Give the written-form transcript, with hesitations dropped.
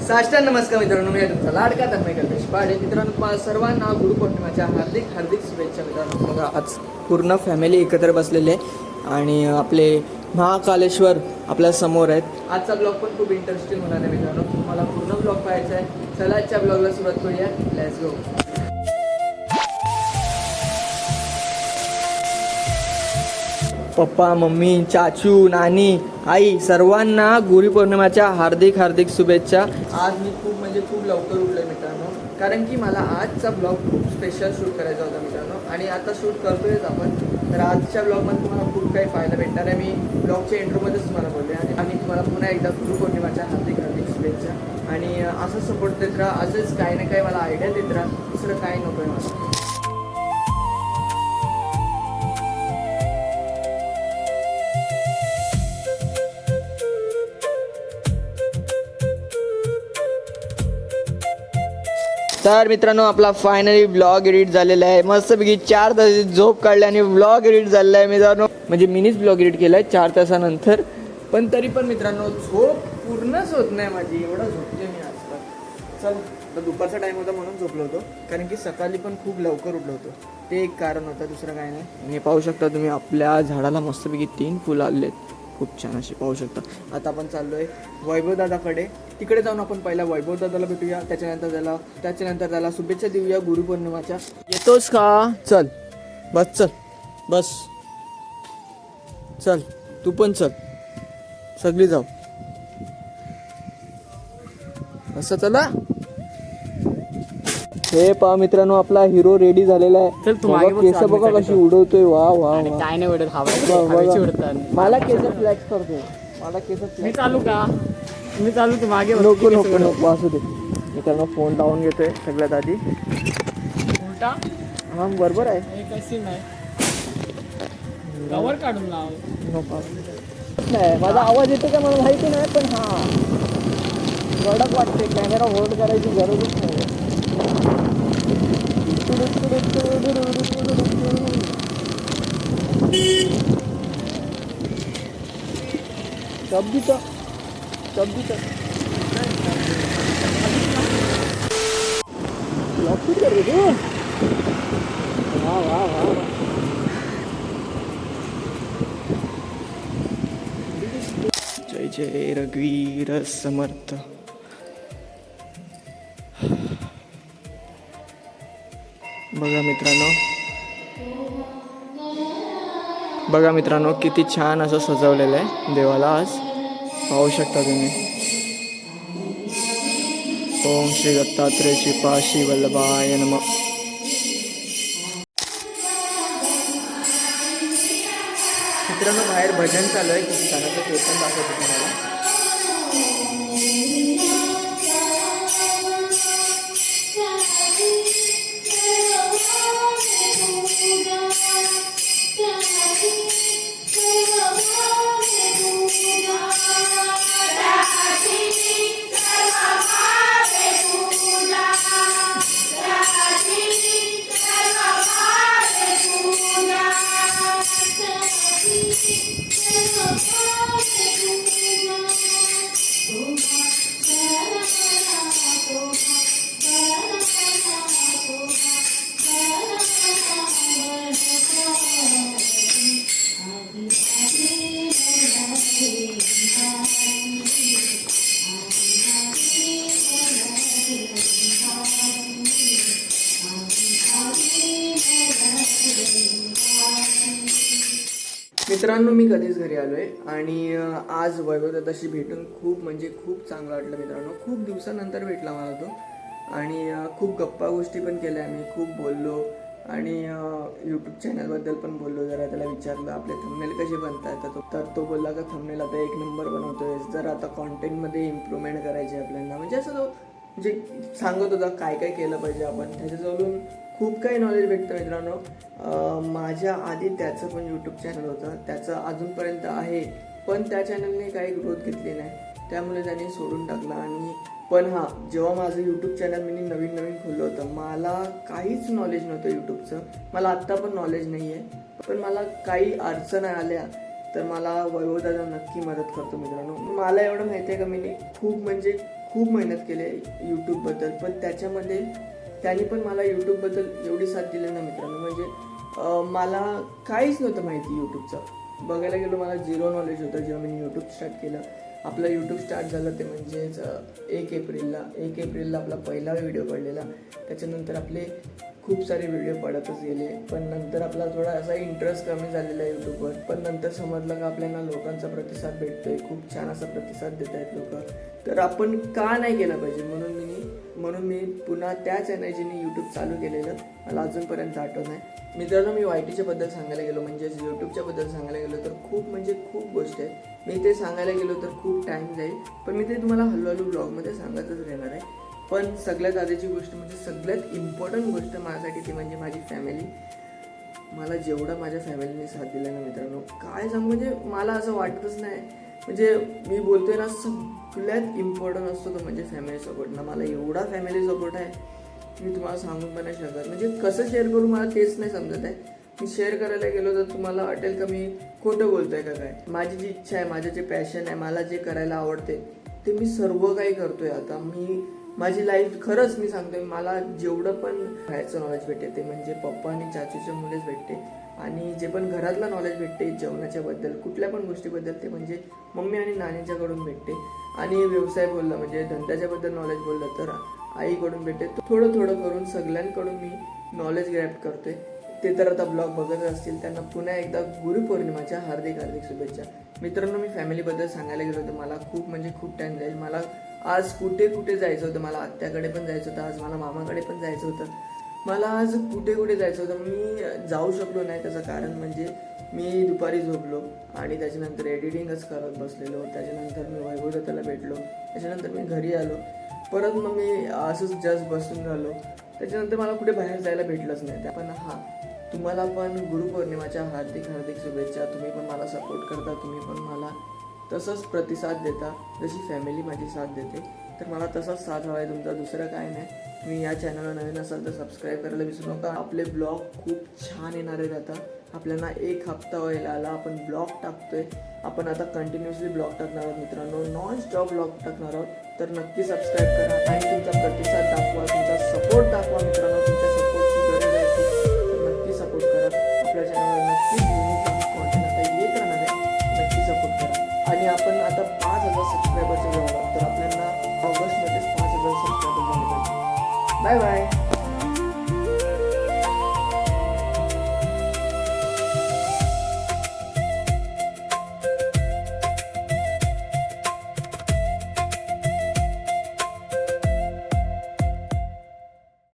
साष्टांग नमस्कार मित्रांनो, मी तुमचा लाडका तन्मय कल्पेश पाडे. मित्रांनो, तुम्हाला सर्वांना गुरुपौर्णिमेच्या हार्दिक हार्दिक शुभेच्छा. मित्रांनो, बघा आज पूर्ण फॅमिली एकत्र बसलेले आहे आणि आपले महाकालेश्वर आपल्या समोर आहेत. आजचा ब्लॉग पण खूप इंटरेस्टिंग होणार आहे मित्रांनो. तुम्हाला पूर्ण ब्लॉग पाहायचा आहे. चला आजच्या ब्लॉगला सुरुवात करूया. Let's go. पप्पा, मम्मी, चाचू, नानी, आई सर्वांना गुरुपौर्णिमेच्या हार्दिक हार्दिक शुभेच्छा. आज मी खूप लवकर उठलो आहे मित्रांनो, कारण की मला आजचा ब्लॉग खूप स्पेशल शूट करायचा होता मित्रांनो. आणि आता शूट करतोयच आपण. तर आजच्या ब्लॉगमध्ये तुम्हाला खूप काही पाहायला भेटणार आहे. मी ब्लॉगच्या इंट्रोमध्येच तुम्हाला बोलले आणि तुम्हाला पुन्हा एकदा गुरुपौर्णिमेच्या हार्दिक हार्दिक शुभेच्छा. आणि असंच सपोर्ट देत राहा, असंच काही ना काही मला आयडिया देत राहा. दुसरं काही नको आहे मला. तर मित्रांनो, आपला फायनली ब्लॉग एडिट झालेला आहे. मस्तपैकी 4 तासाची झोप काढली आणि ब्लॉग एडिट झालेला आहे मित्रांनो. म्हणजे मिनीच ब्लॉग एडिट केला आहे 4 तासानंतर. पण तरी पण मित्रांनो, झोप पूर्णच होत नाही माझी. एवढा झोपते मी आजकाल. चल, तर दुपारचा टाईम होता म्हणून झोपलो होतो, कारण की सकाळी पण खूप लवकर उठलो होतो. ते एक कारण होतं, दुसरं काही नाही. हे पाहू शकता तुम्ही, आपल्या झाडाला मस्तपैकी 3 फुलं आले आहेत. खूप छान अशी पाहू शकता. आता आपण चाललो आहे वैभव दादाकडे. तिकडे जाऊन आपण पहिला वैभव दादाला भेटूया. त्याच्यानंतर त्याला शुभेच्छा देऊया गुरुपौर्णिमेच्या. येतोस का? चल बस चल, तू पण चल, सगळी जाऊ. असं चला. हे पहा मित्रांनो, आपला हिरो रेडी झालेला आहे. केस बघा कशी उडवतोय. वा वा, काय नाही उडत, हवेची उडतात. मला केस फ्लॅक्स करतोय. मी चालू का? मी चालू, तू मागे नको असू दे. मित्रांनो, फोन लावून घेतोय सगळ्यात आधी. उलटा हा बरोबर आहे. कशी नाही कवर काढून लाव. नाही, माझा आवाज येतो का मला माहिती नाही, पण हा कडक वाटते. कॅमेरा होल्ड करायची गरजच नाही. जय जय रघुवीर समर्थ. बघा मित्रांनो, किती छान असं सजवलेलं आहे देवाला आज. पाहू शकता तुम्ही. ओम श्री दत्तात्रेय श्रीपाद श्री वल्लभाय नमः. मित्रांनो, बाहेर भजन चालू आहे खूप छान असं. ते पण दाखवतो तुम्हाला. मित्रांनो, मी कधीच घरी आलो आहे आणि आज वैभव दादाशी भेटून खूप चांगलं वाटलं मित्रांनो. खूप दिवसानंतर भेटला मला तो. आणि खूप गप्पा गोष्टी पण केल्या आम्ही. खूप बोललो आणि यूट्यूब चॅनलबद्दल पण बोललो. जरा त्याला विचारलं आपले थंबनेल कसे बनतात. तर तो बोलला का थंबनेल आता 1 नंबर बनवतोय. जर आता कॉन्टेंटमध्ये इम्प्रूव्हमेंट करायची आपल्याला, म्हणजे असं तो म्हणजे सांगत होता काय काय केलं पाहिजे आपण. त्याच्याजवळून खूप काही नॉलेज भेटतं मित्रांनो. माझ्या आधी त्याचं पण यूट्यूब चॅनल होतं. त्याचं अजूनपर्यंत आहे, पण त्या चॅनलने काही ग्रोथ घेतली नाही. त्यामुळे त्याने सोडून टाकला. आणि पण हां, जेव्हा माझं यूट्यूब चॅनल मी नवीन खोललं होतं, मला काहीच नॉलेज नव्हतं यूट्यूबचं. मला आत्ता पण नॉलेज नाही आहे. पण मला काही अडचणी आल्या तर मला वैभव दादा नक्की मदत करतो मित्रांनो. मला एवढं माहिती आहे का मी खूप मेहनत केली आहे यूट्यूबबद्दल, पण त्याच्यामध्ये त्यांनी पण मला यूट्यूबबद्दल एवढी साथ दिली ना मित्रांनो, म्हणजे मला काहीच नव्हतं माहिती यूट्यूबचं. बघायला गेलो मला 0 नॉलेज होतं जेव्हा मी यूट्यूब स्टार्ट केलं. आपलं यूट्यूब स्टार्ट झालं ते म्हणजेच 1 एप्रिलला आपला पहिला व्हिडिओ पडलेला. त्याच्यानंतर आपले खूप सारे व्हिडिओ पडतच गेले, पण नंतर आपला थोडा असा इंटरेस्ट कमी झालेला आहे यूट्यूबवर. पण नंतर समजलं का आपल्याला लोकांचा प्रतिसाद भेटतोय, खूप छान असा प्रतिसाद देत आहेत लोक, तर आपण का नाही केलं पाहिजे. म्हणून मी पुन्हा त्याच एनर्जीने यूट्यूब चालू केलेलं. मला अजूनपर्यंत आठवण आहे. मित्रांनो, मी YTच्या बद्दल सांगायला गेलो, म्हणजेच यूट्यूबच्या बद्दल सांगायला गेलो तर खूप गोष्टी आहेत. मी ते सांगायला गेलो तर खूप टाईम जाईल, पण मी ते तुम्हाला हळूहळू ब्लॉगमध्ये सांगतच राहणार आहे. पण सगळ्यात आधीची गोष्ट म्हणजे सगळ्यात इम्पॉर्टंट गोष्ट माझ्यासाठी ती म्हणजे माझी फॅमिली. मला जेवढा माझ्या फॅमिलीने साथ दिला ना मित्रांनो, काय सांगू, म्हणजे मला असं वाटतच नाही. म्हणजे मी बोलतोय ना, सगळ्यात इम्पॉर्टंट असतो तो म्हणजे फॅमिली सपोर्ट ना. मला एवढा फॅमिली सपोर्ट आहे, मी तुम्हाला सांगून पण नाही शकत. म्हणजे कसं शेअर करू मला तेच नाही समजत आहे. मी शेअर करायला गेलो तर तुम्हाला वाटेल का मी खोटं बोलतोय का काय. माझी जी इच्छा आहे, माझं जे पॅशन आहे, मला जे करायला आवडते ते मी सर्व काही करतोय. आता माझी लाईफ खरंच मी सांगतोय, मला जेवढं पण बाहेरचं नॉलेज भेटते ते म्हणजे पप्पा आणि चाचूच्या मुलेच भेटते, आणि जे पण घरातलं नॉलेज भेटते जेवणाच्या बद्दल, कुठल्या पण गोष्टीबद्दल, ते म्हणजे मम्मी आणि नानीच्याकडून भेटते. आणि व्यवसाय बोलला म्हणजे धंद्याच्या बद्दल नॉलेज बोललं तर आईकडून भेटते. थोडं करून सगळ्यांकडून मी नॉलेज ग्रॅब करतोय. ते तर आता ब्लॉग बघत असतील त्यांना पुन्हा एकदा गुरुपौर्णिमाच्या हार्दिक शुभेच्छा. मित्रांनो, मी फॅमिलीबद्दल सांगायला गेलो तर मला खूप टाइम जाईल. मला आज कुठे जायचं होतं. मला आत्याकडे पण जायचं होतं, आज मला मामाकडे पण जायचं होतं. मला आज कुठे जायचं होतं. मी जाऊ शकलो नाही. त्याचं कारण म्हणजे मी दुपारी झोपलो आणि त्याच्यानंतर एडिटिंगच करत बसलेलो. त्याच्यानंतर मी वैभवदत्ताला भेटलो. त्याच्यानंतर मी घरी आलो. परत मग मी असंच जस्ट बसून झालो. त्याच्यानंतर मला कुठे बाहेर जायला भेटलंच नाही. पण हां, तुम्हाला पण गुरुपौर्णिमाच्या हार्दिक शुभेच्छा. तुम्ही पण मला सपोर्ट करता, तुम्ही पण मला तसंच प्रतिसाद देता, जशी फॅमिली माझी साथ देते. तर मला तसाच साथ हवा आहे तुमचा, दुसरं काय नाही. तुम्ही या चॅनलला नवीन असाल तर सबस्क्राईब करायला विसरू नका. आपले ब्लॉग खूप छान येणार आहेत. आता आपल्याला 1 हप्ता व्हायला आला, आपण ब्लॉग टाकतोय. आपण आता कंटिन्युअसली ब्लॉग टाकणार आहोत मित्रांनो, नॉन स्टॉप ब्लॉग टाकणार आहोत. तर नक्की सबस्क्राईब करा आणि तुमचा प्रतिसाद दाखवा, तुमचा सपोर्ट दाखवा मित्रांनो. तुमच्या